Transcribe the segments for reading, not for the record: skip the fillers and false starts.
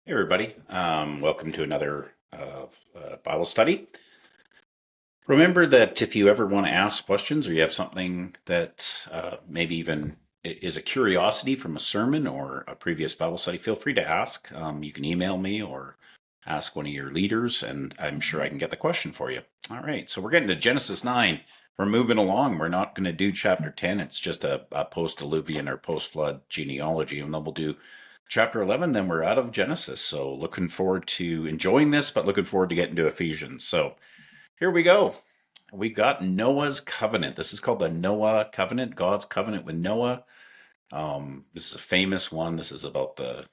Hey, everybody. Welcome to another Bible study. Remember that if you ever want to ask questions or you have something that maybe even is a curiosity from a sermon or a previous Bible study, feel free to ask. You can email me or ask one of your leaders, and I'm sure I can get the question for you. All right, so we're getting to Genesis 9. We're moving along. We're not going to do chapter 10. It's just a post-Diluvian or post-flood genealogy, and then we'll do chapter 11. Then we're out of Genesis. So looking forward to enjoying this, but looking forward to getting to Ephesians. So here we go. We got Noah's covenant. This is called the Noah covenant, God's covenant with Noah. This is a famous one. This is about the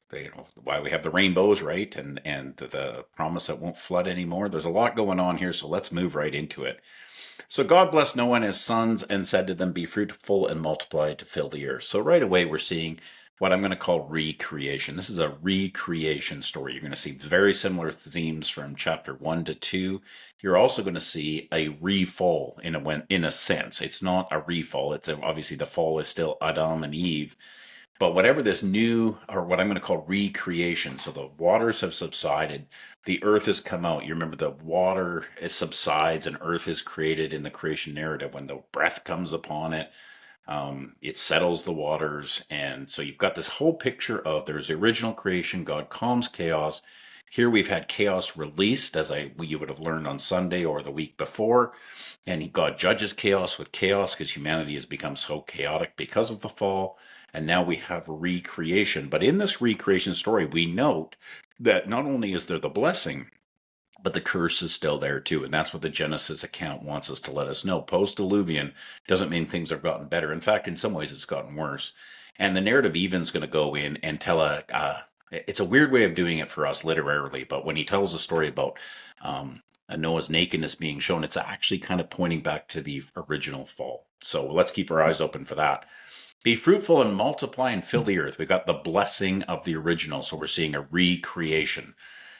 why we have the rainbows, right? And the promise that won't flood anymore. There's a lot going on here, so let's move right into it. So God blessed Noah and his sons and said to them, "Be fruitful and multiply to fill the earth." So right away we're seeing what I'm going to call recreation. This is a recreation story. You're going to see very similar themes from chapter 1 to 2. You're also going to see a refall in a sense. It's not a refall. It's obviously the fall is still Adam and Eve, but whatever this new, or what I'm going to call recreation, so the waters have subsided, the earth has come out. You remember the water it subsides and earth is created in the creation narrative. When the breath comes upon it, it settles the waters. And so you've got this whole picture of there's the original creation, God calms chaos. Here we've had chaos released, as you would have learned on Sunday or the week before, and God judges chaos with chaos because humanity has become so chaotic because of the fall. And now we have recreation. But in this recreation story, we note that not only is there the blessing, but the curse is still there too. And that's what the Genesis account wants us to let us know. Post-Diluvian doesn't mean things have gotten better. In fact, in some ways, it's gotten worse. And the narrative even's going to go in and tell it's a weird way of doing it for us literarily, but when he tells a story about Noah's nakedness being shown, it's actually kind of pointing back to the original fall. So let's keep our eyes open for that. Be fruitful and multiply and fill the earth. We've got the blessing of the original. So we're seeing a recreation.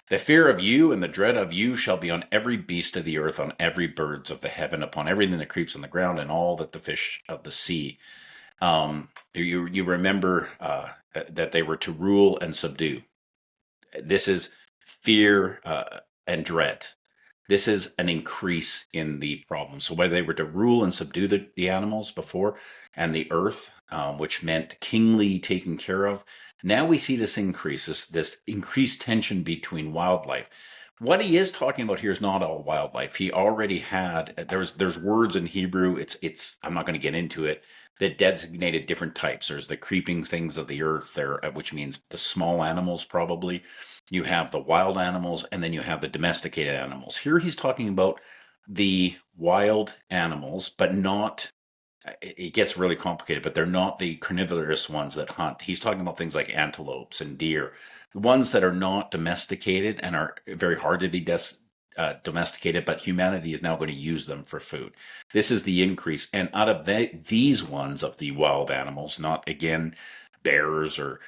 The fear of you and the dread of you shall be on every beast of the earth, on every birds of the heaven, upon everything that creeps on the ground, and all that the fish of the sea. You remember that they were to rule and subdue. This is fear and dread. This is an increase in the problem. So whether they were to rule and subdue the animals before and the earth, which meant kingly taken care of, now we see this increase, this increased tension between wildlife. What he is talking about here is not all wildlife. He already had there's words in Hebrew. It's I'm not going to get into it that designated different types. There's the creeping things of the earth there, which means the small animals probably. You have the wild animals, and then you have the domesticated animals. Here he's talking about the wild animals, but not, it gets really complicated, but they're not the carnivorous ones that hunt. He's talking about things like antelopes and deer, the ones that are not domesticated and are very hard to be domesticated, but humanity is now going to use them for food. This is the increase. And out of these ones of the wild animals, not again bears or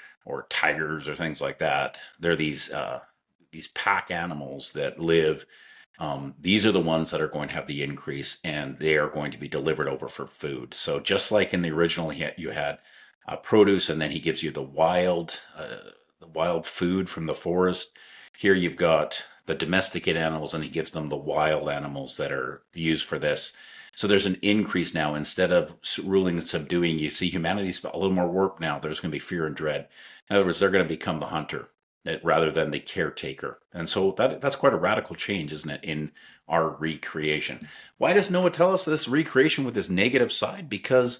tigers or things like that, they're these pack animals that live. These are the ones that are going to have the increase, and they are going to be delivered over for food. So just like in the original, you had produce, and then he gives you the wild food from the forest. Here you've got the domesticated animals, and he gives them the wild animals that are used for this. So there's an increase now. Instead of ruling and subduing, you see humanity's a little more warped now. There's going to be fear and dread. In other words, they're going to become the hunter rather than the caretaker. And so that's quite a radical change, isn't it, in our recreation? Why does Noah tell us this recreation with this negative side? Because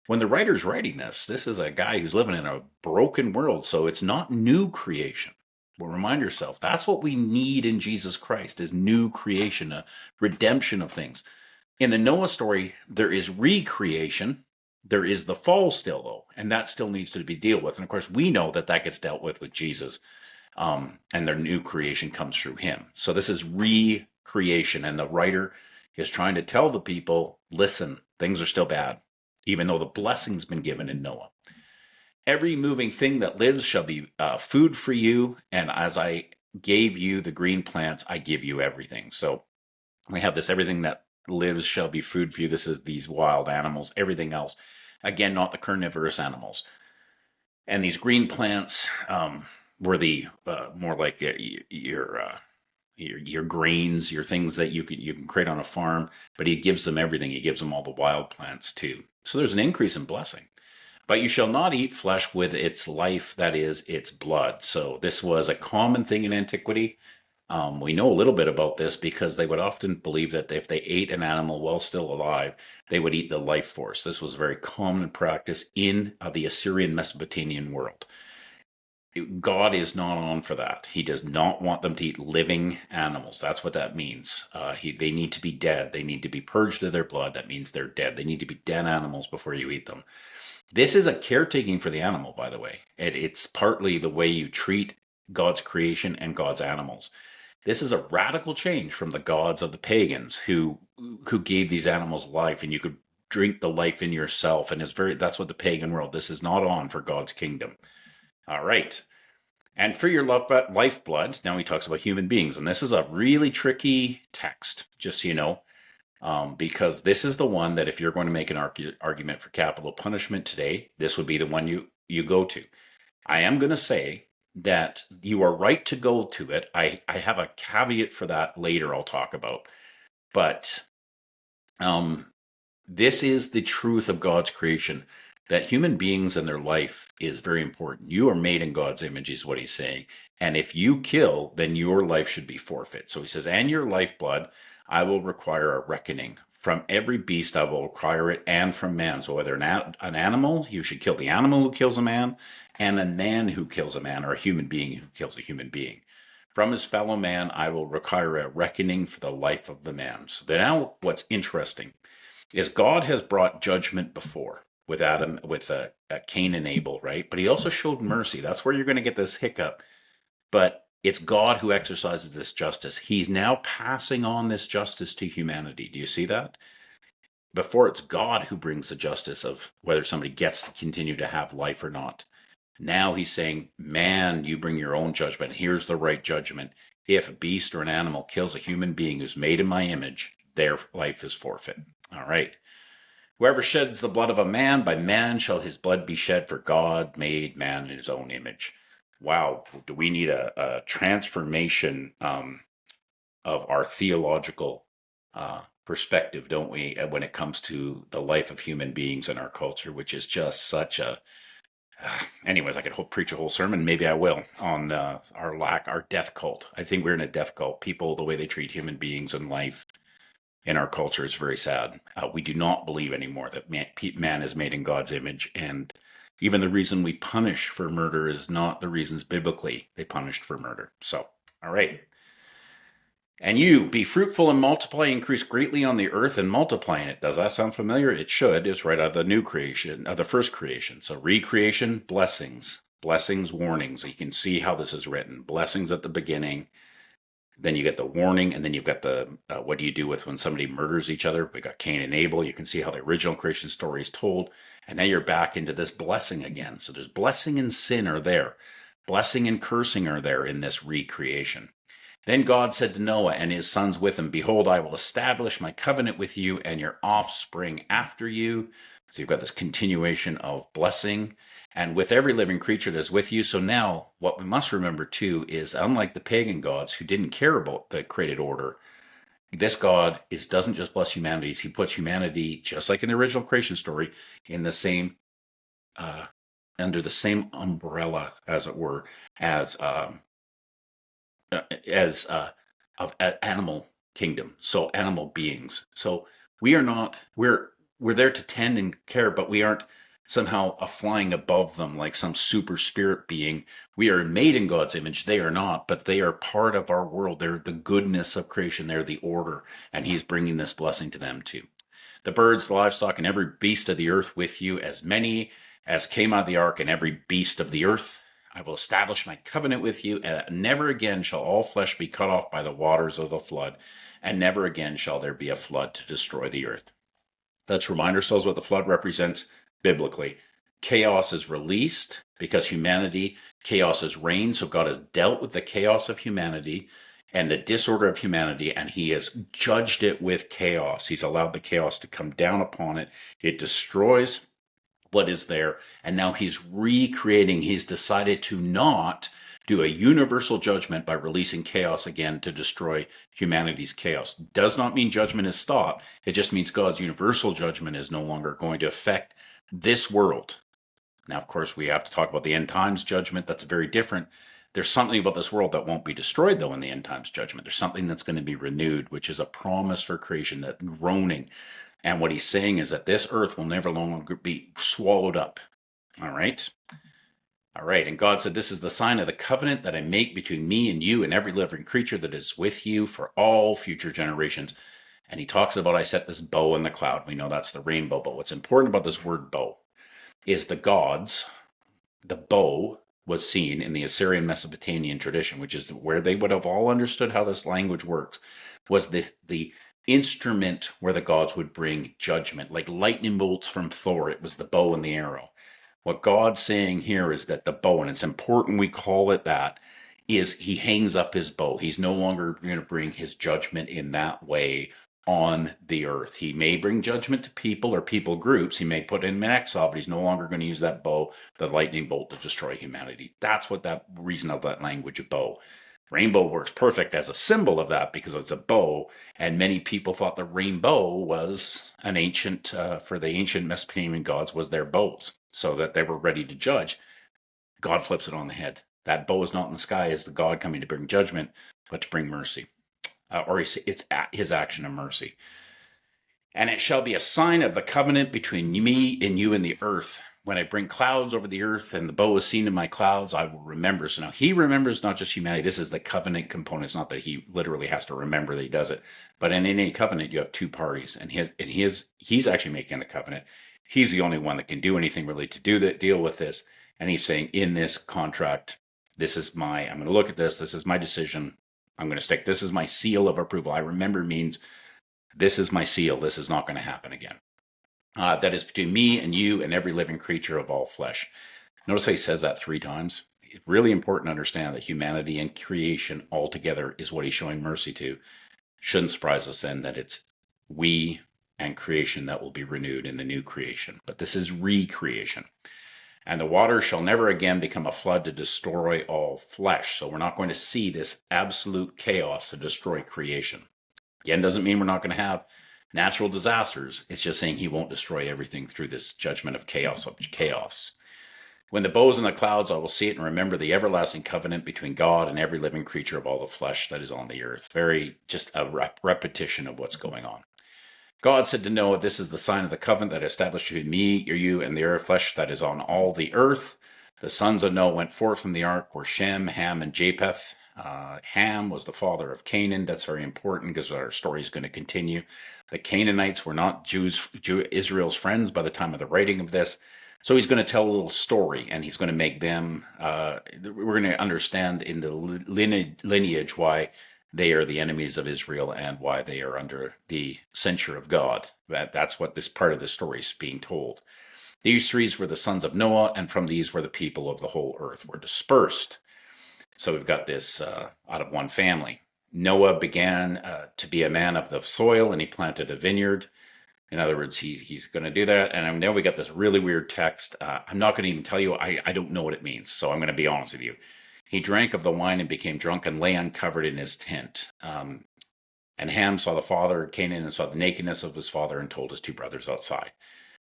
when the writer's writing this is a guy who's living in a broken world. So it's not new creation. Well, remind yourself, that's what we need in Jesus Christ is new creation, a redemption of things. In the Noah story, there is recreation. There is the fall still, though, and that still needs to be dealt with. And of course, we know that gets dealt with Jesus, and their new creation comes through him. So this is recreation, and the writer is trying to tell the people, listen, things are still bad, even though the blessing's been given in Noah. Every moving thing that lives shall be food for you, and as I gave you the green plants, I give you everything. So we have this everything that lives shall be food for you. This is these wild animals, everything else. Again, not the carnivorous animals. And these green plants, were the more like your grains, your things that you can create on a farm. But he gives them everything. He gives them all the wild plants too. So there's an increase in blessing. But you shall not eat flesh with its life, that is, its blood. So this was a common thing in antiquity. We know a little bit about this because they would often believe that if they ate an animal while still alive, they would eat the life force. This was a very common practice in the Assyrian Mesopotamian world. God is not on for that. He does not want them to eat living animals. That's what that means. They need to be dead. They need to be purged of their blood. That means they're dead. They need to be dead animals before you eat them. This is a caretaking for the animal, by the way. It's partly the way you treat God's creation and God's animals. This is a radical change from the gods of the pagans who gave these animals life, and you could drink the life in yourself. And that's what the pagan world. This is not on for God's kingdom. All right. And for your lifeblood, now he talks about human beings. And this is a really tricky text, just so you know, because this is the one that if you're going to make an argument for capital punishment today, this would be the one you go to. I am going to say that you are right to go to it. I have a caveat for that later I'll talk about. But this is the truth of God's creation, that human beings and their life is very important. You are made in God's image, is what he's saying. And if you kill, then your life should be forfeit. So he says, and your lifeblood, I will require a reckoning. From every beast I will require it, and from man. So whether an animal, you should kill the animal who kills a man, and a man who kills a man, or a human being who kills a human being. From his fellow man I will require a reckoning for the life of the man. So now what's interesting is God has brought judgment before with Adam, with Cain and Abel, right? But he also showed mercy. That's where you're going to get this hiccup. But it's God who exercises this justice. He's now passing on this justice to humanity. Do you see that? Before, it's God who brings the justice of whether somebody gets to continue to have life or not. Now he's saying, man, you bring your own judgment. Here's the right judgment. If a beast or an animal kills a human being who's made in my image, their life is forfeit. All right. Whoever sheds the blood of a man, by man shall his blood be shed, for God made man in his own image. Wow. Do we need a transformation of our theological perspective, don't we, when it comes to the life of human beings in our culture, which is just such a anyways, I could preach a whole sermon. Maybe I will on our death cult. I think we're in a death cult. People, the way they treat human beings and life in our culture is very sad. We do not believe anymore that man is made in God's image. And even the reason we punish for murder is not the reasons biblically they punished for murder. So, all right. And you, be fruitful and multiply, increase greatly on the earth and multiply in it. Does that sound familiar? It should. It's right out of the new creation, of the first creation. So recreation, blessings, warnings. You can see how this is written. Blessings at the beginning. Then you get the warning, and then you've got the what do you do with when somebody murders each other? We got Cain and Abel. You can see how the original creation story is told. And now you're back into this blessing again. So there's blessing and sin are there. Blessing and cursing are there in this recreation. Then God said to Noah and his sons with him, behold, I will establish my covenant with you and your offspring after you. So you've got this continuation of blessing and with every living creature that is with you. So now what we must remember too is unlike the pagan gods who didn't care about the created order, this God doesn't just bless humanity. He puts humanity, just like in the original creation story, in the same under the same umbrella, as it were, as of animal kingdom, so animal beings. So we are not we're there to tend and care, but we aren't somehow flying above them like some super spirit being. We are made in God's image. They are not, but they are part of our world. They're the goodness of creation. They're the order, and he's bringing this blessing to them too. The birds, the livestock, and every beast of the earth with you, as many as came out of the ark, and every beast of the earth. I will establish my covenant with you, and never again shall all flesh be cut off by the waters of the flood, and never again shall there be a flood to destroy the earth. Let's remind ourselves what the flood represents biblically. Chaos is released because chaos is reigned, so God has dealt with the chaos of humanity and the disorder of humanity, and he has judged it with chaos. He's allowed the chaos to come down upon it. It destroys what is there, and now he's recreating. He's decided to not do a universal judgment by releasing chaos again to destroy humanity's chaos. Does not mean judgment is stopped. It just means God's universal judgment is no longer going to affect this world. Now, of course, we have to talk about the end times judgment. That's very different. There's something about this world that won't be destroyed, though, in the end times judgment. There's something that's going to be renewed, which is a promise for creation, that groaning. And what he's saying is that this earth will never longer be swallowed up. All right. All right. And God said, "This is the sign of the covenant that I make between me and you and every living creature that is with you for all future generations." And he talks about, I set this bow in the cloud. We know that's the rainbow bow. What's important about this word bow is the bow was seen in the Assyrian Mesopotamian tradition, which is where they would have all understood how this language works, was the instrument where the gods would bring judgment, like lightning bolts from Thor. It was the bow and the arrow. What God's saying here is that the bow, and it's important we call it that, is he hangs up his bow. He's no longer going to bring his judgment in that way on the earth. He may bring judgment to people or people groups. He may put in exile, but he's no longer going to use that bow, the lightning bolt, to destroy humanity. That's what that reason of that language of bow. Rainbow works perfect as a symbol of that because it's a bow, and many people thought the rainbow was an ancient, for the ancient Mesopotamian gods, was their bows, so that they were ready to judge. God flips it on the head. That bow is not in the sky as the God coming to bring judgment, but to bring mercy. Or it's his action of mercy. "And it shall be a sign of the covenant between me and you and the earth. When I bring clouds over the earth and the bow is seen in my clouds, I will remember." So now he remembers not just humanity. This is the covenant component. It's not that he literally has to remember that he does it. But in any covenant, you have two parties. And he's actually making the covenant. He's the only one that can do anything really to deal with this. And he's saying, in this contract, I'm going to look at this. This is my decision. I'm going to stick. This is my seal of approval. I remember means this is my seal. This is not going to happen again. That is between me and you and every living creature of all flesh. Notice how he says that 3 times. It's really important to understand that humanity and creation altogether is what he's showing mercy to. Shouldn't surprise us then that it's we and creation that will be renewed in the new creation. But this is recreation. "And the water shall never again become a flood to destroy all flesh." So we're not going to see this absolute chaos to destroy creation. Again, doesn't mean we're not going to have natural disasters. It's just saying he won't destroy everything through this judgment of chaos. "When the bow is in the clouds, I will see it and remember the everlasting covenant between God and every living creature of all the flesh that is on the earth." Very just a repetition of what's going on. "God said to Noah, this is the sign of the covenant that I established between me, you, and the earth flesh that is on all the earth. The sons of Noah went forth from the ark were Shem, Ham, and Japheth. Ham was the father of Canaan. That's very important because our story is going to continue. The Canaanites were not Israel's friends by the time of the writing of this. So he's going to tell a little story, and he's going to make them, we're going to understand in the lineage why they are the enemies of Israel and why they are under the censure of God. That's what this part of the story is being told. "These 3 were the sons of Noah, and from these were the people of the whole earth were dispersed." So we've got this out of one family. "Noah began to be a man of the soil, and he planted a vineyard." In other words, he's going to do that. And then we got this really weird text. I'm not going to even tell you. I don't know what it means. So I'm going to be honest with you. "He drank of the wine and became drunk and lay uncovered in his tent. And Ham saw the father of Canaan and saw the nakedness of his father and told his 2 brothers outside."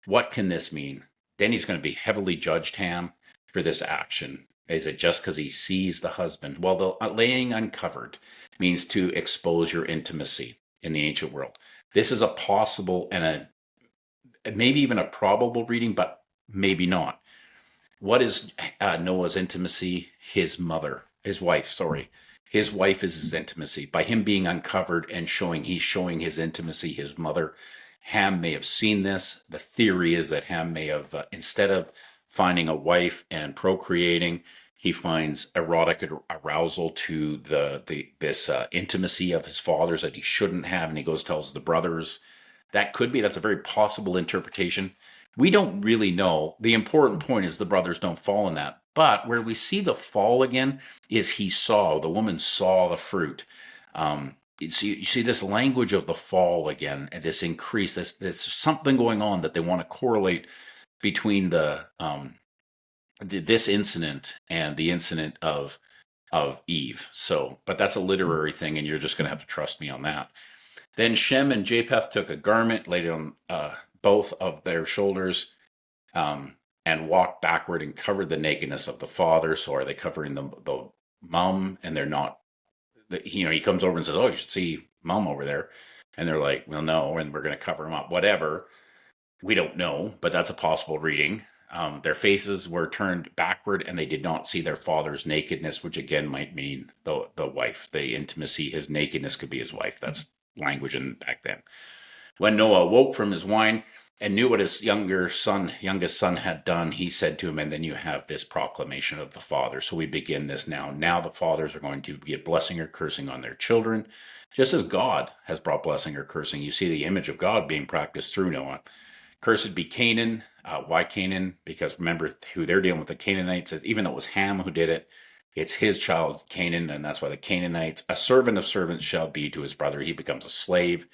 What can this mean? Then he's going to be heavily judged, Ham, for this action. Is it just because he sees the husband? Well, the laying uncovered means to expose your intimacy in the ancient world. This is a possible and maybe even a probable reading, but maybe not. What is Noah's intimacy? His wife, sorry. His wife is his intimacy. By him being uncovered and he's showing his intimacy, his mother. Ham may have seen this. The theory is that Ham may have, instead of finding a wife and procreating, he finds erotic arousal to this intimacy of his father's that he shouldn't have, and he goes tells the brothers. That's a very possible interpretation. We don't really know. The important point is the brothers don't fall in that. But where we see the fall again is the woman saw the fruit. You see this language of the fall again, and this increase. There's something going on that they want to correlate between this incident and the incident of of Eve. So, but that's a literary thing, and you're just going to have to trust me on that. Then Shem and Japheth took a garment, laid it on both of their shoulders, and walked backward and covered the nakedness of the father. So are they covering the mom? And they're not. He comes over and says, "Oh, you should see mom over there," and they're like, "Well, no," and we're going to cover him up. Whatever. We don't know, but that's a possible reading. Their faces were turned backward, and they did not see their father's nakedness, which again might mean the wife, the intimacy. His nakedness could be his wife. That's language in back then. When Noah awoke from his wine and knew what his youngest son had done, he said to him, and then you have this proclamation of the father. So we begin this now. Now the fathers are going to give blessing or cursing on their children, just as God has brought blessing or cursing. You see the image of God being practiced through Noah. Cursed be Canaan. Why Canaan? Because remember who they're dealing with, the Canaanites. Even though it was Ham who did it, it's his child Canaan, and that's why the Canaanites. A servant of servants shall be to his brother. He becomes a slave.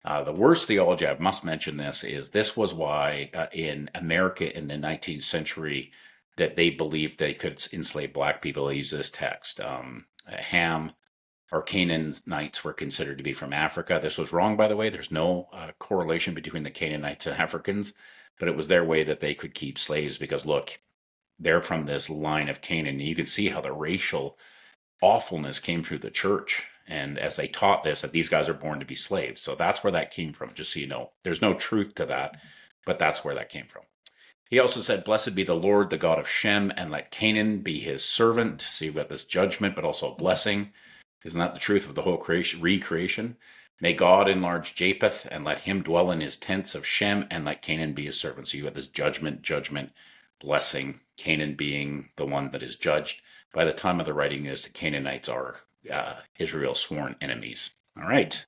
The worst theology, I must mention this was why in America in the 19th century that they believed they could enslave black people. They use this text. Ham or Canaanites were considered to be from Africa. This was wrong, by the way. There's no correlation between the Canaanites and Africans, but it was their way that they could keep slaves because, look, they're from this line of Canaan. You can see how the racial awfulness came through the church. And as they taught this, that these guys are born to be slaves. So that's where that came from, just so you know. There's no truth to that, but that's where that came from. He also said, "Blessed be the Lord, the God of Shem, and let Canaan be his servant." So you've got this judgment, but also a blessing. Isn't that the truth of the whole recreation? May God enlarge Japheth, and let him dwell in his tents of Shem, and let Canaan be his servant. So you have this judgment, blessing, Canaan being the one that is judged. By the time of the writing is the Canaanites are Israel's sworn enemies. All right.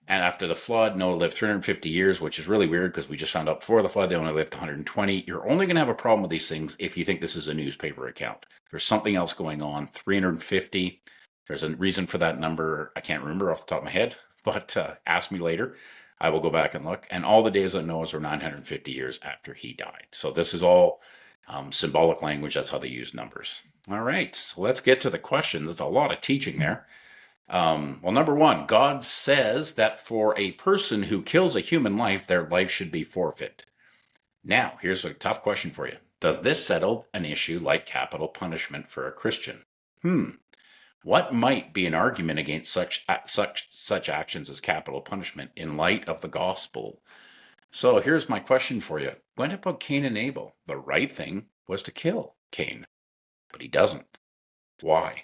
And after the flood, Noah lived 350 years, which is really weird because we just found out before the flood they only lived 120. You're only going to have a problem with these things if you think this is a newspaper account. There's something else going on. 350. There's a reason for that number. I can't remember off the top of my head, but ask me later. I will go back and look. And all the days of Noah were 950 years after he died. So this is all symbolic language. That's how they use numbers. All right. So let's get to the questions. There's a lot of teaching there. Well, number one, God says that for a person who kills a human life, their life should be forfeit. Now, here's a tough question for you. Does this settle an issue like capital punishment for a Christian? What might be an argument against such actions as capital punishment in light of the gospel? So here's my question for you. What about Cain and Abel? The right thing was to kill Cain, but he doesn't. Why?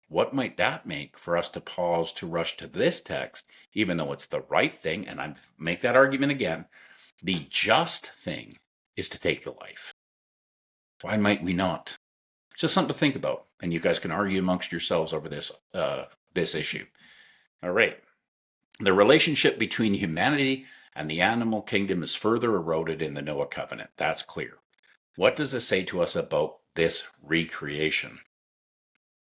What might that make for us to pause to rush to this text, even though it's the right thing, and I make that argument again, the just thing is to take the life. Why might we not? It's just something to think about, and you guys can argue amongst yourselves over this issue. All right. The relationship between humanity and the animal kingdom is further eroded in the Noah covenant. That's clear. What does this say to us about this recreation?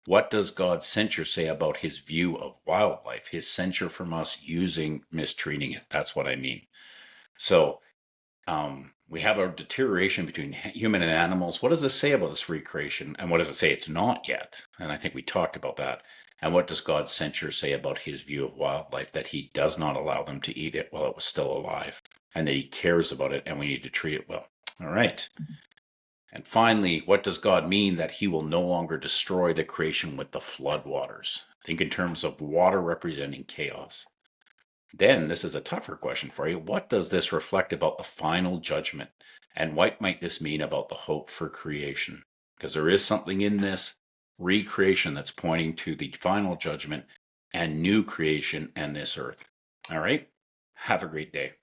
What does God's censure say about his view of wildlife, his censure from us mistreating it? That's what I mean. So we have a deterioration between human and animals. What does this say about this recreation? And what does it say it's not yet? And I think we talked about that. And what does God's censure say about his view of wildlife? That he does not allow them to eat it while it was still alive, and that he cares about it, and we need to treat it well. All right. And finally, what does God mean that he will no longer destroy the creation with the flood waters? Think in terms of water representing chaos. Then, this is a tougher question for you. What does this reflect about the final judgment? And what might this mean about the hope for creation? Because there is something in this recreation that's pointing to the final judgment and new creation and this earth. All right? Have a great day.